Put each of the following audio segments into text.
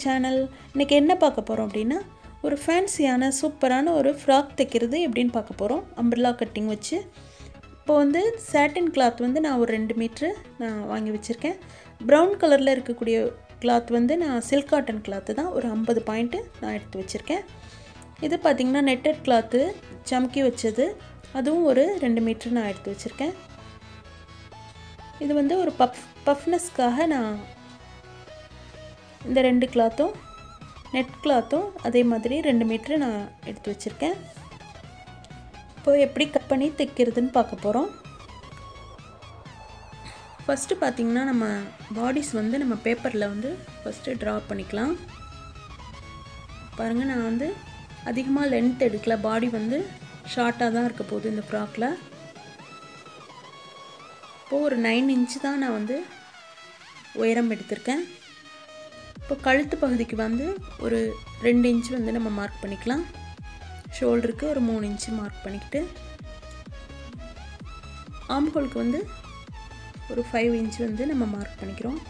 Channel. இன்னைக்கு என்ன பார்க்க போறோம் அப்படினா ஒரு ஃபேன்சியான சூப்பரான ஒரு ஃப்ராக் தைக்கிறது எப்படின்னு பார்க்க போறோம். அம்ப்ரெல்லா கட்டிங் வச்சு. இப்போ வந்து சாட்டின் கிளாத் வந்து நான் ஒரு 2 மீட்டர் நான் வாங்கி வச்சிருக்கேன். பிரவுன் கலர்ல இருக்கக்கூடிய கிளாத் வந்து நான் சில்க் காட்டன் கிளாத் தான் ஒரு 50 பாயிண்ட் நான் எடுத்து வச்சிருக்கேன். இது பாத்தீங்கன்னா நெட்டட் கிளாத் சம்கி வச்சது. அதுவும் ஒரு 2 மீட்டர் நான் எடுத்து வச்சிருக்கேன். இது வந்து ஒரு பஃப்னஸ்க்காக நான் இந்த ரெண்டு கிளாத்தும் நெட் கிளாத்தும் அதே மாதிரி 2 மீட்டர் நான் எடுத்து வச்சிருக்கேன். இப்போ எப்படி கட் பண்ணி தைக்கிறதுன்னு பார்க்க போறோம். ஃபர்ஸ்ட் பாத்தீங்கன்னா நம்ம பாடிஸ் வந்து நம்ம பேப்பர்ல வந்து ஃபர்ஸ்ட் டிரா பண்ணிக்கலாம். பாருங்க நான் வந்து அதிகமா லெந்த் எடுக்கல. பாடி வந்து ஷார்ட்டா தான் இருக்க போகுது இந்த ஃப்ராக்ல. இப்போ ஒரு 9 இன்ச் தான் நான் வந்து உயரம் எடுத்திருக்கேன். இப்போ கழுத்து பகுதிக்கு வந்து ஒரு 2 இன்ச் வந்து நம்ம மார்க் பண்ணிக்கலாம். ஷோல்டருக்கு ஒரு 3 இன்ச் மார்க் பண்ணிக்கிட்டு ஆர்ம் ஹோலுக்கு வந்து ஒரு 5 இன்ச் வந்து நம்ம மார்க் பண்ணிக்கிறோம்.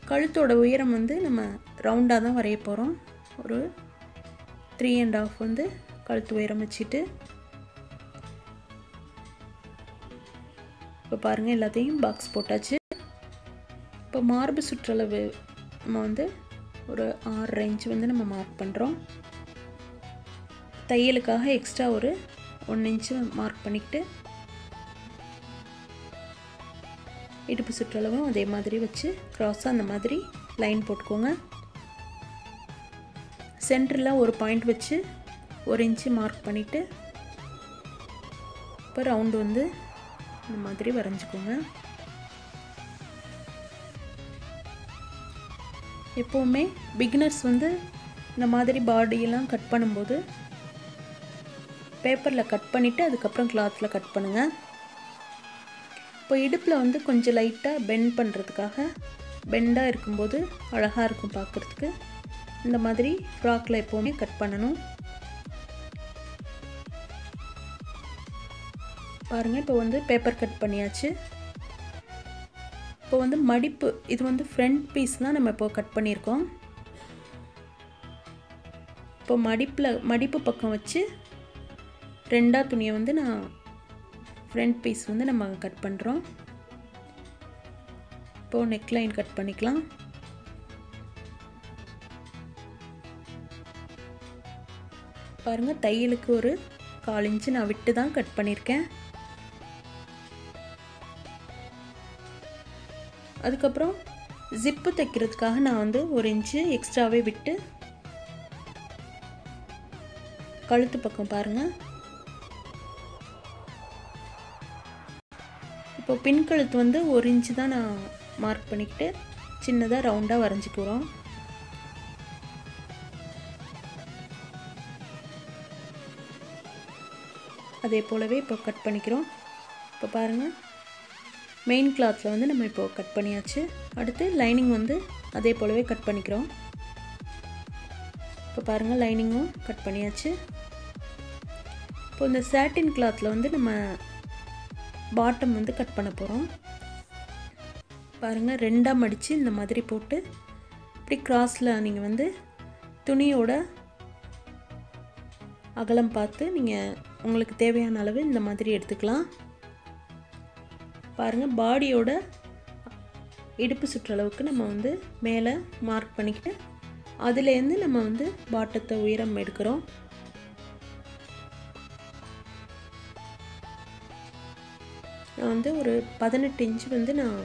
கழுத்தோட உயரம் வந்து நம்ம ரவுண்டா தான் வரைய போறோம். ஒரு 3.5 வந்து கழுத்து உயரம் வச்சிட்டு இப்போ பாருங்க எல்லாத்தையும் பாக்ஸ் போட்டாச்சு. இப்போ மார்பு சுற்றளவு நம்ம வந்து ஒரு 6 இன்ச் வந்து நம்ம மார்க் பண்றோம். தையலுக்காக எக்ஸ்ட்ரா ஒரு 1 இன்ச் மார்க் பண்ணிட்டு இடுப்பு சுற்றளவும் அதே மாதிரி வச்சு கிராஸா அந்த மாதிரி லைன் போட்டுக்கோங்க. சென்டர்ல ஒரு பாயிண்ட் வச்சு 1 இன்ச் மார்க் பண்ணிட்டு இப்போ ரவுண்ட் வந்து இந்த மாதிரி வரைஞ்சுக்கோங்க. எப்பவுமே பிகினர்ஸ் வந்து இந்த மாதிரி பாடி எல்லாம் கட் பண்ணும்போது பேப்பர்ல கட் பண்ணிட்டு அதுக்கப்புறம் கிளாத்ல கட் பண்ணுங்க. இப்போ இடுப்புல வந்து கொஞ்சம் லைட்டா பெண்ட் பண்றதுக்காக பெண்டா இருக்கும்போது அழகா இருக்கும் பார்க்கிறதுக்கு. இந்த மாதிரி ஃப்ராக்ல எப்பவுமே கட் பண்ணனும். பாருங்க இப்போ வந்து பேப்பர் கட் பண்ணியாச்சு. இப்போ வந்து மடிப்பு இது வந்து ஃப்ரண்ட் பீஸ் தான் நம்ம இப்போ கட் பண்ணியிருக்கோம். இப்போ மடிப்பு பக்கம் வச்சு ரெண்டா துணியை வந்து நான் ஃப்ரண்ட் பீஸ் வந்து நம்ம கட் பண்றோம். இப்போ நெக் லைன் கட் பண்ணிக்கலாம். பாருங்க தையலுக்கு ஒரு 1/4 இன்ச் நான் விட்டு தான் கட் பண்ணியிருக்கேன். அதுக்கப்புறம் ஜிப்பு தைக்கிறதுக்காக நான் வந்து 1 இன்ச் எக்ஸ்ட்ராவே விட்டு கழுத்து பக்கம் பாருங்க. இப்போ பின் கழுத்து வந்து 1 இன்ச் தான் நான் மார்க் பண்ணிக்கிட்டு சின்னதா ரவுண்டா வரைஞ்சிக்கிறோம். அதே போலவே இப்போ கட் பண்ணிக்கிறோம். இப்போ பாருங்க மெயின் கிளாத்ல வந்து நம்ம இப்போ கட் பண்ணியாச்சு. அடுத்து லைனிங் வந்து அதே போலவே கட் பண்ணிக்கிறோம். இப்போ பாருங்க லைனிங்கும் கட் பண்ணியாச்சு. இப்போ இந்த சாட்டின் கிளாத்ல வந்து நம்ம பாட்டம் வந்து கட் பண்ண போறோம். பாருங்க ரெண்டா மடிச்சு இந்த மாதிரி போட்டு இப்படி கிராஸ்ல நீங்க வந்து துணியோட அகலம் பார்த்து நீங்க உங்களுக்கு தேவையான அளவு இந்த மாதிரி எடுத்துக்கலாம். பாருங்க பாடியோட இடுப்பு சுற்றளவுக்கு நம்ம வந்து மேலே மார்க் பண்ணிக்கிட்டு அதுல இருந்து நம்ம வந்து பாட்டத்தை உயரம் எடுக்கிறோம். நான் வந்து ஒரு 18 இன்ச் வந்து நான்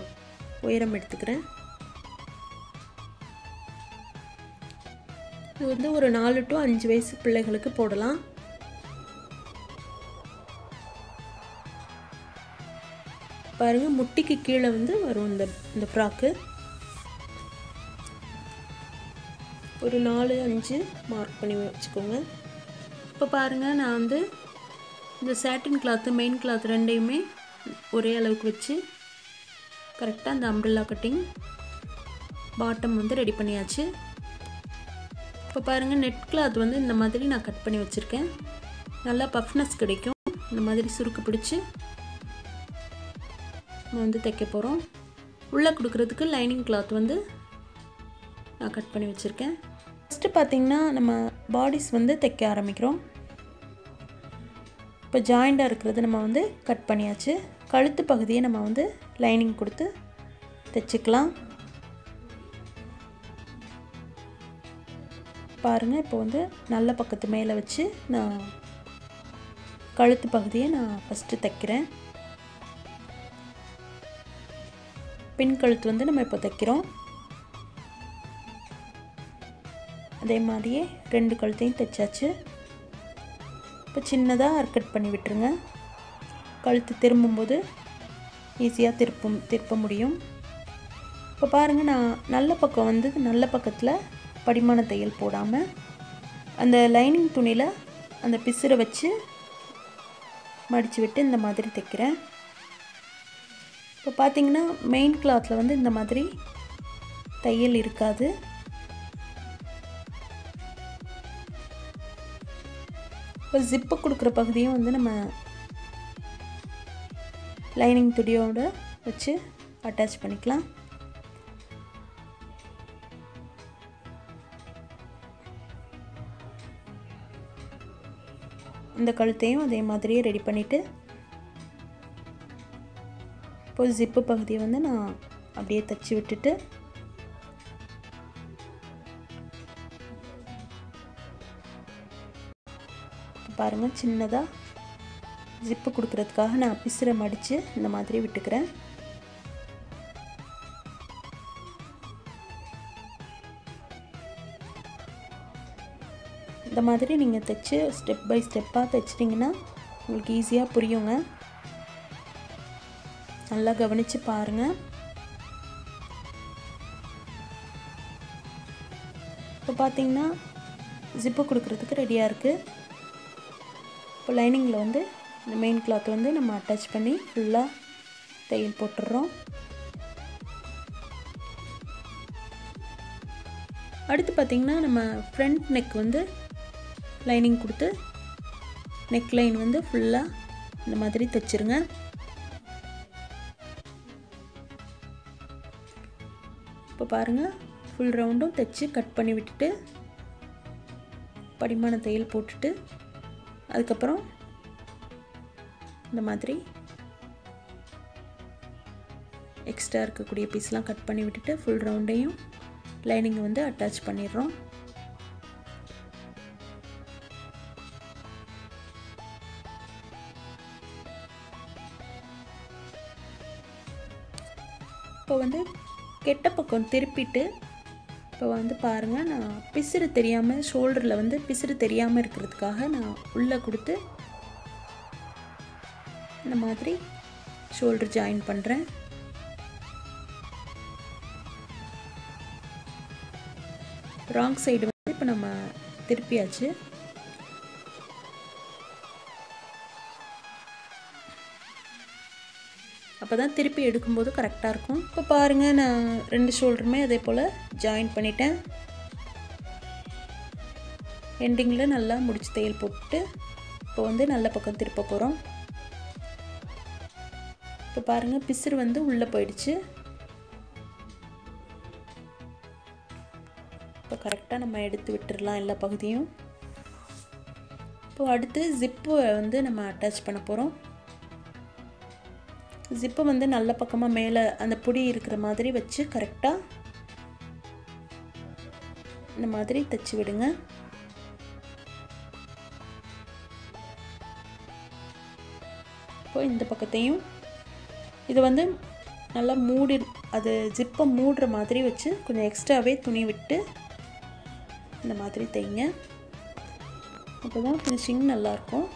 உயரம் எடுத்துக்கிறேன். இது வந்து ஒரு 4 to 5 வயசு பிள்ளைகளுக்கு போடலாம். பாருங்க முட்டிக்கு கீழே வந்து வரும் இந்த ஃப்ராக். ஒரு 4-5 மார்க் பண்ணி வச்சுக்கோங்க. இப்போ பாருங்க நான் வந்து இந்த சாட்டின் கிளாத் மெயின் கிளாத் ரெண்டையுமே ஒரே அளவுக்கு வச்சு கரெக்டா அந்த அம்ப்ரெல்லா கட்டிங் பாட்டம் வந்து ரெடி பண்ணியாச்சு. இப்போ பாருங்க நெட் கிளாத் வந்து இந்த மாதிரி நான் கட் பண்ணி வச்சிருக்கேன். நல்லா பஃப்னஸ் கிடைக்கும். இந்த மாதிரி சுருக்கு பிடிச்சு நம்ம வந்து தைக்க போறோம். உள்ள கொடுக்கிறதுக்கு லைனிங் கிளாத் வந்து நான் கட் பண்ணி வச்சுருக்கேன். ஃபஸ்ட்டு பார்த்திங்கன்னா நம்ம பாடிஸ் வந்து தைக்க ஆரம்பிக்கிறோம். இப்போ ஜாயிண்டாக இருக்கிறது நம்ம வந்து கட் பண்ணியாச்சு. கழுத்து பகுதியை நம்ம வந்து லைனிங் கொடுத்து தைச்சிக்கலாம். பாருங்கள், இப்போ வந்து நல்ல பக்கத்து மேலே வச்சு நான் கழுத்து பகுதியை நான் ஃபஸ்ட்டு தைக்கிறேன். பின் கழுத்து வந்து நம்ம இப்போ தைக்கிறோம். அதே மாதிரியே 2 கழுத்தையும் தைச்சாச்சு. இப்போ சின்னதாக கட் பண்ணி விட்டுருங்க. கழுத்து திரும்பும்போது ஈஸியாக திருப்ப முடியும். இப்போ பாருங்கள், நான் நல்ல பக்கம் வந்து நல்ல பக்கத்தில் படிமான தையல் போடாமல் அந்த லைனிங் துணியில் அந்த பிசுரை வச்சு மடித்து விட்டு இந்த மாதிரி தைக்கிறேன். இப்போ பார்த்திங்கன்னா மெயின் கிளாத்தில் வந்து இந்த மாதிரி தையல் இருக்காது. இப்போ ஜிப்பு கொடுக்குற பகுதியும் வந்து நம்ம லைனிங் துணியோடு வச்சு அட்டாச் பண்ணிக்கலாம். இந்த கழுத்தையும் அதே மாதிரியே ரெடி பண்ணிவிட்டு இப்போ ஜிப்பு பகுதியை வந்து நான் அப்படியே தைச்சி விட்டுட்டு பாருங்கள், சின்னதாக ஜிப்பு கொடுக்கறதுக்காக நான் பிசுரை மடித்து இந்த மாதிரி விட்டுக்கிறேன். இந்த மாதிரி நீங்கள் தைச்சி ஸ்டெப் பை ஸ்டெப்பாக தைச்சிட்டிங்கன்னா உங்களுக்கு ஈஸியாக புரியுங்க. நல்லா கவனித்து பாருங்கள். இப்போ பார்த்திங்கன்னா ஜிப்பு கொடுக்குறதுக்கு ரெடியாக இருக்குது. இப்போ லைனிங்கில் வந்து இந்த மெயின் கிளாத் வந்து நம்ம அட்டாச் பண்ணி ஃபுல்லாக தையல் போட்டுடுறோம். அடுத்து பார்த்திங்கன்னா நம்ம ஃப்ரண்ட் நெக் வந்து லைனிங் கொடுத்து நெக் லைன் வந்து ஃபுல்லாக இந்த மாதிரி தைச்சிருங்க. இப்போ பாருங்கள், ஃபுல் ரவுண்டும் தைச்சி கட் பண்ணி விட்டுட்டு படிமான தையல் போட்டுட்டு அதுக்கப்புறம் இந்த மாதிரி எக்ஸ்ட்ரா இருக்கக்கூடிய பீஸ்லாம் கட் பண்ணி விட்டுட்டு ஃபுல் ரவுண்டையும் லைனிங்கை வந்து அட்டாச் பண்ணிடுறோம். இப்போ வந்து கெட்ட பக்கம் திருப்பிட்டு இப்போ வந்து பாருங்கள், நான் பிசுறு தெரியாமல் ஷோல்டரில் வந்து பிசுறு தெரியாமல் இருக்கிறதுக்காக நான் உள்ளே கொடுத்து இந்த மாதிரி ஷோல்டர் ஜாயின் பண்ணுறேன். ராங் சைடு வந்து இப்போ நம்ம திருப்பியாச்சு. அப்போ தான் திருப்பி எடுக்கும்போது கரெக்டாக இருக்கும். இப்போ பாருங்கள், நான் 2 ஷோல்டருமே அதே போல் ஜாயின் பண்ணிட்டேன். எண்டிங்கில் நல்லா முடிச்சு தையல் போட்டு இப்போ வந்து நல்ல பக்கம் திருப்ப போகிறோம். இப்போ பாருங்கள், பிசுறு வந்து உள்ளே போயிடுச்சு. இப்போ கரெக்டாக நம்ம எடுத்து விட்டுடலாம் எல்லா பகுதியும். இப்போ அடுத்து ஜிப்பு வந்து நம்ம அட்டாச் பண்ண போகிறோம். ஜிப்பை வந்து நல்ல பக்கமாக மேலே அந்த புடி இருக்கிற மாதிரி வச்சு கரெக்டாக இந்த மாதிரி தைச்சி விடுங்க. இப்போ இந்த பக்கத்தையும் இது வந்து நல்லா மூடி அது ஜிப்பை மூடுற மாதிரி வச்சு கொஞ்சம் எக்ஸ்ட்ராவே துணி விட்டு இந்த மாதிரி தைங்க. அப்போ தான் ஃபினிஷிங் நல்லாயிருக்கும்.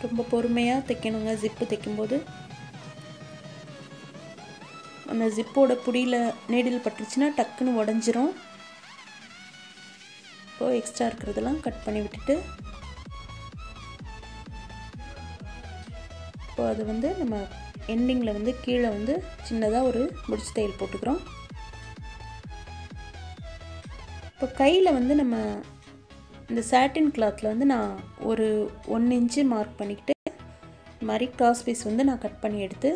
ரொம்ப பொறுமையாக தைக்கணுங்க. ஜிப்பு தைக்கும்போது அந்த ஜிப்போட புடியில் நீடில் பட்டுருச்சுன்னா டக்குன்னு உடஞ்சிரும். இப்போது எக்ஸ்ட்ரா இருக்கிறதெல்லாம் கட் பண்ணி விட்டுட்டு இப்போ அது வந்து நம்ம எண்டிங்கில் வந்து கீழே வந்து சின்னதாக ஒரு முடிச்சு தையல் போட்டுக்கிறோம். இப்போ கையில் வந்து நம்ம இந்த சாட்டின் கிளாத்தில் வந்து நான் ஒரு 1 இன்ச்சு மார்க் பண்ணிக்கிட்டு இந்த மாதிரி கிராஸ் பீஸ் வந்து நான் கட் பண்ணி எடுத்து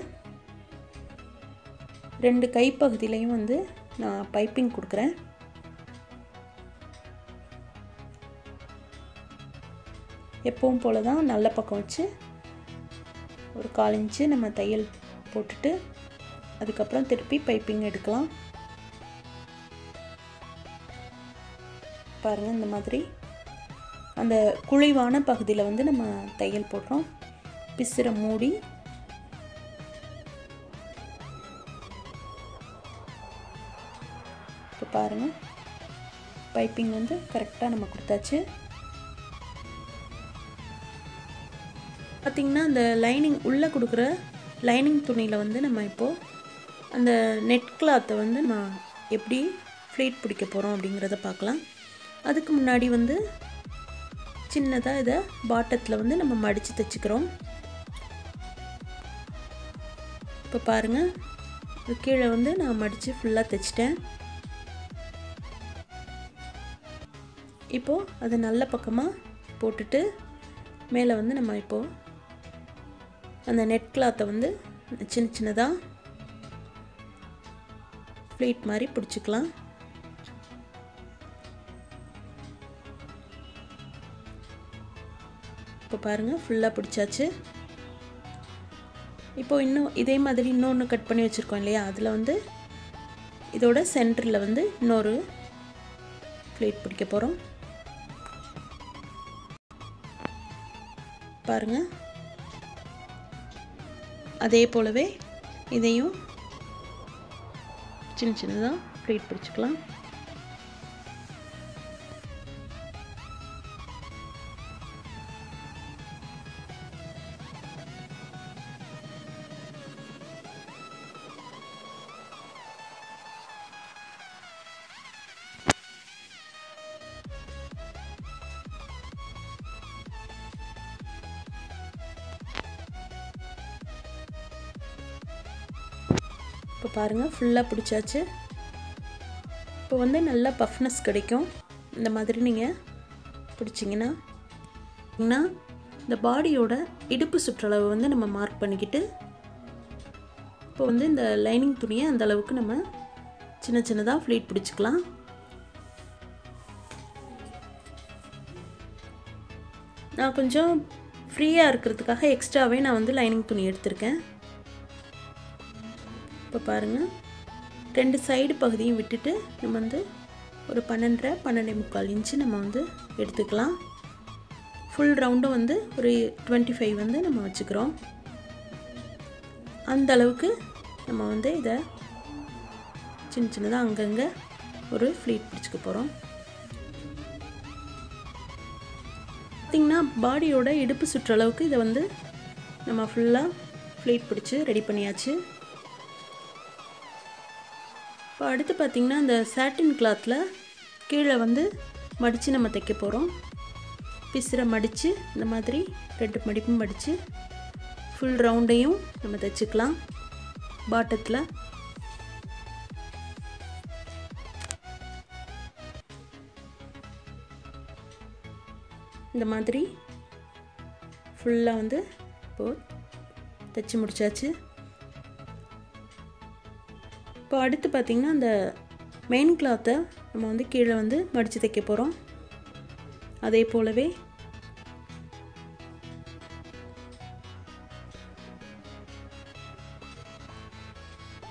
2 கைப்பகுதியிலையும் வந்து நான் பைப்பிங் கொடுக்குறேன். எப்பவும் போல தான் நல்ல பக்கம் வச்சு ஒரு 1/4 இன்ச்சு நம்ம தையல் போட்டுட்டு அதுக்கப்புறம் திருப்பி பைப்பிங் எடுக்கலாம். பாருங்கள், இந்த மாதிரி அந்த குழிவான பகுதியில் வந்து நம்ம தையல் போடுறோம். பிசுரை மூடி இப்போ பாருங்கள், பைப்பிங் வந்து கரெக்டாக நம்ம கொடுத்தாச்சு. பார்த்திங்கன்னா அந்த லைனிங் உள்ளே கொடுக்குற லைனிங் துணியில் வந்து நம்ம இப்போது அந்த நெட் கிளாத்தை வந்து நம்ம எப்படி ஃப்ளீட் பிடிக்க போகிறோம் அப்படிங்கிறத பார்க்கலாம். அதுக்கு முன்னாடி வந்து சின்னதாக இதை பாட்டத்தில் வந்து நம்ம மடித்து தைச்சிக்கிறோம். இப்போ பாருங்கள், இது கீழே வந்து நான் மடித்து ஃபுல்லாக தைச்சிட்டேன். இப்போது அதை நல்ல பக்கமாக போட்டுட்டு மேலே வந்து நம்ம இப்போது அந்த நெட் கிளாத்தை வந்து சின்ன சின்னதாக ஃப்ளீட் மாதிரி பிடிச்சிக்கலாம். இப்போ பாருங்கள், ஃபுல்லாக பிடிச்சாச்சு. இப்போது இன்னும் இதே மாதிரி இன்னொன்று கட் பண்ணி வச்சுருக்கோம் இல்லையா, அதில் வந்து இதோட சென்டரில் வந்து இன்னொரு ஃப்ளீட் பிடிக்க போகிறோம். பாருங்கள், அதே போலவே இதையும் சின்ன சின்னதாக ஃப்ளீட் பிடிச்சிக்கலாம். இப்போ பாருங்கள், ஃபுல்லாக பிடிச்சாச்சு. இப்போ வந்து நல்லா பஃப்னஸ் கிடைக்கும். இந்த மாதிரி நீங்கள் பிடிச்சிங்கன்னா இந்த பாடியோட இடுப்பு சுற்றளவு வந்து நம்ம மார்க் பண்ணிக்கிட்டு இப்போ வந்து இந்த லைனிங் துணியை அந்த அளவுக்கு நம்ம சின்ன சின்னதாக ஃப்ளீட் பிடிச்சிக்கலாம். நான் கொஞ்சம் ஃப்ரீயாக இருக்கிறதுக்காக எக்ஸ்ட்ராவே நான் வந்து லைனிங் துணி எடுத்திருக்கேன். இப்போ பாருங்கள், 2 சைடு பகுதியும் விட்டுட்டு நம்ம வந்து ஒரு 12.5 இன்ச்சு நம்ம வந்து எடுத்துக்கலாம். ஃபுல் ரவுண்டும் வந்து ஒரு 25 வந்து நம்ம வச்சுக்கிறோம். அந்த அளவுக்கு நம்ம வந்து இதை சின்ன சின்னதாக அங்கங்கே ஒரு ஃப்ளீட் பிடிச்சிக்க போகிறோம். பார்த்திங்கன்னா பாடியோட இடுப்பு சுற்றளவுக்கு இதை வந்து நம்ம ஃபுல்லாக ஃப்ளீட் பிடிச்சி ரெடி பண்ணியாச்சு. இப்போ அடுத்து பார்த்திங்கன்னா இந்த சாட்டின் கிளாத்தில் கீழே வந்து மடித்து நம்ம தைக்க போகிறோம். பிசுரை மடித்து இந்த மாதிரி 2 மடிப்பும் மடித்து ஃபுல் ரவுண்டையும் நம்ம தைச்சிக்கலாம். பாட்டத்தில் இந்த மாதிரி ஃபுல்லாக வந்து இப்போது தைச்சி முடிச்சாச்சு. இப்போ அடுத்து பார்த்திங்கன்னா அந்த மெயின் கிளாத்தை நம்ம வந்து கீழே வந்து மடித்து தைக்க போகிறோம். அதே போலவே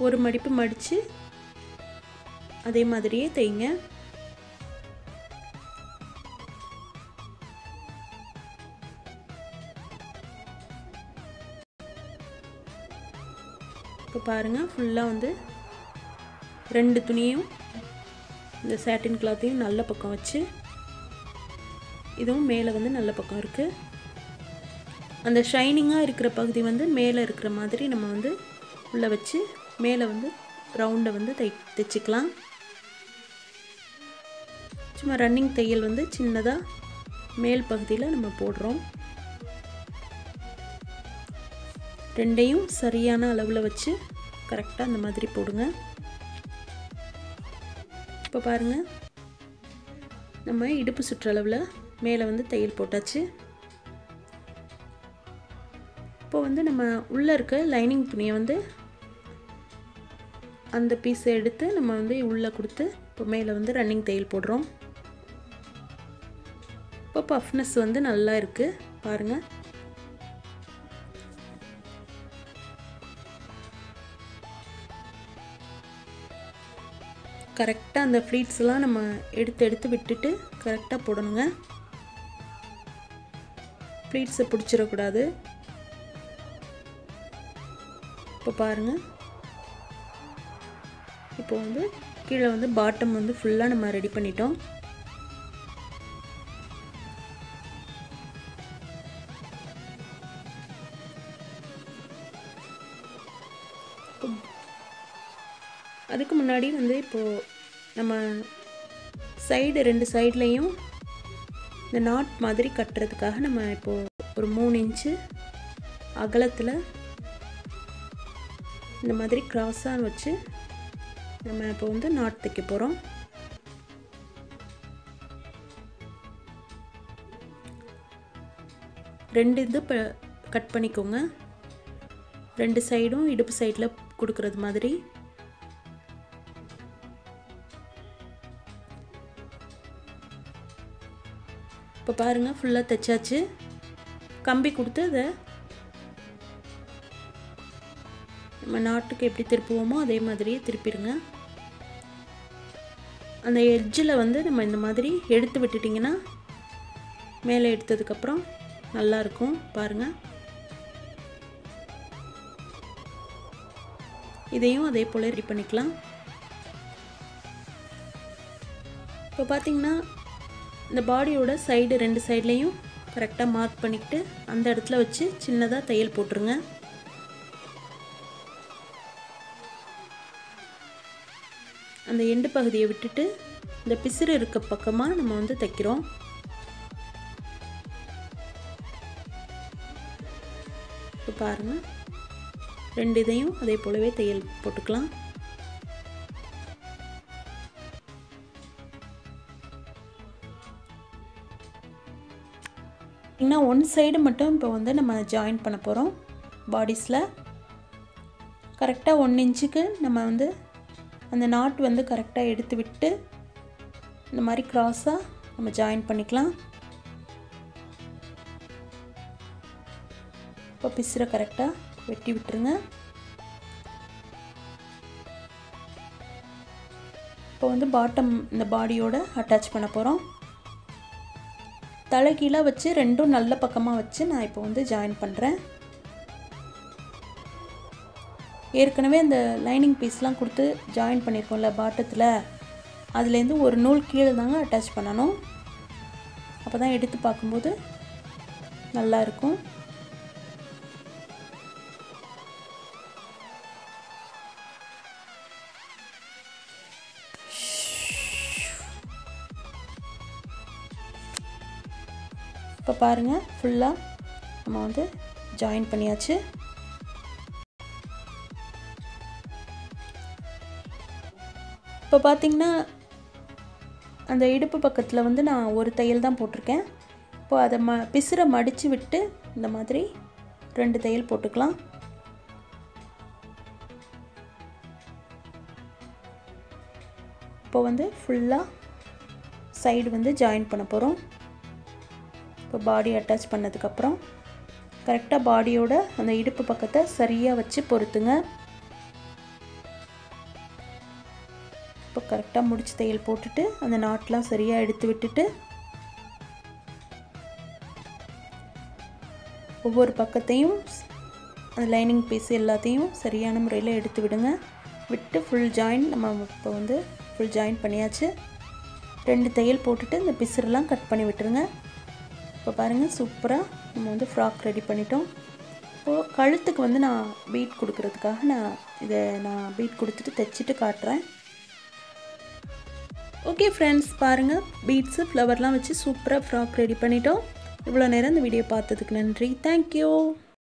ஒரு மடிப்பு மடித்து அதே மாதிரியே தைங்க. இப்போ பாருங்கள், ஃபுல்லாக வந்து 2 துணியும் இந்த சாட்டின் கிளாத்தையும் நல்ல பக்கம் வச்சு இதுவும் மேலே வந்து நல்ல பக்கம் இருக்குது. அந்த ஷைனிங்காக இருக்கிற பகுதி வந்து மேலே இருக்கிற மாதிரி நம்ம வந்து உள்ளே வச்சு மேலே வந்து ரவுண்டை வந்து தைச்சிக்கலாம். சும்மா ரன்னிங் தையல் வந்து சின்னதாக மேல் பகுதியில் நம்ம போடுறோம். 2யும் சரியான அளவில் வச்சு கரெக்டாக அந்த மாதிரி போடுங்க. இப்போ பாருங்கள், நம்ம இடுப்பு சுற்றளவில் மேலே வந்து தையல் போட்டாச்சு. இப்போ வந்து நம்ம உள்ளே இருக்க லைனிங் துணியை வந்து அந்த பீஸை எடுத்து நம்ம வந்து உள்ளே கொடுத்து இப்போ மேலே வந்து ரன்னிங் தையல் போடுறோம். இப்போ பஃப்னஸ் வந்து நல்லா இருக்குது பாருங்கள். கரெக்டாக அந்த ஃப்ளீட்ஸ்லாம் நம்ம எடுத்து விட்டுட்டு கரெக்டாக போடணுங்க. ஃப்ளீட்ஸை பிடிச்சிடக்கூடாது. இப்போ பாருங்கள், இப்போ வந்து கீழே வந்து பாட்டம் வந்து ஃபுல்லாக நம்ம ரெடி பண்ணிட்டோம். அதுக்கு முன்னாடி வந்து இப்போது நம்ம சைடு 2 சைட்லேயும் இந்த நாட் மாதிரி கட்டுறதுக்காக நம்ம இப்போது ஒரு 3 இன்ச்சு அகலத்தில் இந்த மாதிரி கிராஸாக வச்சு நம்ம இப்போ வந்து நாட் தைக்க போகிறோம். ரெண்டு இது கட் பண்ணிக்கோங்க. 2 சைடும் இடுப்பு சைடில் கொடுக்குறது மாதிரி. இப்போ பாருங்கள், ஃபுல்லாக தைச்சாச்சு. கம்பி கொடுத்து அதை நம்ம நாட்டுக்கு எப்படி திருப்புவோமோ அதே மாதிரியே திருப்பிடுங்க. அந்த எட்ஜில் வந்து நம்ம இந்த மாதிரி எடுத்து விட்டுட்டிங்கன்னா மேலே எடுத்ததுக்கப்புறம் நல்லாயிருக்கும் பாருங்கள். இதையும் அதே போல் ரெடி பண்ணிக்கலாம். இப்போ பார்த்திங்கன்னா இந்த பாடியோட சைடு 2 சைட்லேயும் கரெக்டாக மார்க் பண்ணிக்கிட்டு அந்த இடத்துல வச்சு சின்னதாக தையல் போட்டுருங்க. அந்த எண்டு பகுதியை விட்டுட்டு இந்த பிசிறு இருக்க பக்கமாக நம்ம வந்து தைக்கிறோம். இப்போ பாருங்கள், 2 இதையும் அதே போலவே தையல் போட்டுக்கலாம். இன்னும் 1 சைடு மட்டும் இப்போ வந்து நம்ம ஜாயின் பண்ண போகிறோம். பாடிஸில் கரெக்டாக 1 இன்ச்சுக்கு நம்ம வந்து அந்த நாட் வந்து கரெக்டாக எடுத்து விட்டு இந்த மாதிரி கிராஸாக நம்ம ஜாயின் பண்ணிக்கலாம். இப்போ பிசிறை கரெக்டாக வெட்டி விட்டுருங்க. இப்போ வந்து பாட்டம் இந்த பாடியோட அட்டாச் பண்ண போகிறோம். தலைகீழாக வச்சு 2ம் நல்ல பக்கமாக வச்சு நான் இப்போ வந்து ஜாயின் பண்ணுறேன். ஏற்கனவே இந்த லைனிங் பீஸ்லாம் கொடுத்து ஜாயின் பண்ணியிருக்கோம்ல பாட்டத்தில், அதுலேருந்து ஒரு நூல் கீழே தாங்க அட்டாச் பண்ணணும். அப்போ தான் எடுத்து பார்க்கும்போது நல்லாயிருக்கும். இப்போ பாருங்கள், ஃபுல்லாக நம்ம வந்து ஜாயின் பண்ணியாச்சு. இப்போ பார்த்திங்கன்னா அந்த இடுப்பு பக்கத்தில் வந்து நான் ஒரு தையல் தான் போட்டிருக்கேன். இப்போ அதை பிசிறை மடித்து விட்டு இந்த மாதிரி 2 தையல் போட்டுக்கலாம். இப்போ வந்து ஃபுல்லாக சைடு வந்து ஜாயின் பண்ண போகிறோம். இப்போ பாடி அட்டாச் பண்ணதுக்கப்புறம் கரெக்டாக பாடியோட அந்த இடுப்பு பக்கத்தை சரியாக வச்சு பொறுத்துங்க. இப்போ கரெக்டாக முடிச்சு தையல் போட்டுட்டு அந்த நாட்லாம் சரியாக எடுத்து விட்டுட்டு ஒவ்வொரு பக்கத்தையும் அந்த லைனிங் பீஸ் எல்லாத்தையும் சரியான முறையில் எடுத்து விடுங்க. விட்டு ஃபுல் ஜாயின் நம்ம இப்போ வந்து ஃபுல் ஜாயின் பண்ணியாச்சு. 2 தையல் போட்டுட்டு இந்த பிசுரெலாம் கட் பண்ணி விட்டுருங்க. இப்போ பாருங்கள், சூப்பராக நம்ம வந்து ஃப்ராக் ரெடி பண்ணிட்டோம். இப்போது கழுத்துக்கு வந்து நான் பீட் கொடுக்கறதுக்காக நான் பீட் கொடுத்துட்டு தைச்சிட்டு காட்டுறேன். ஓகே ஃப்ரெண்ட்ஸ், பாருங்கள், பீட்ஸு ஃப்ளவர்லாம் வச்சு சூப்பராக ஃப்ராக் ரெடி பண்ணிட்டோம். இவ்வளோ நேரம் இந்த வீடியோ பார்த்ததுக்கு நன்றி. தேங்க்யூ.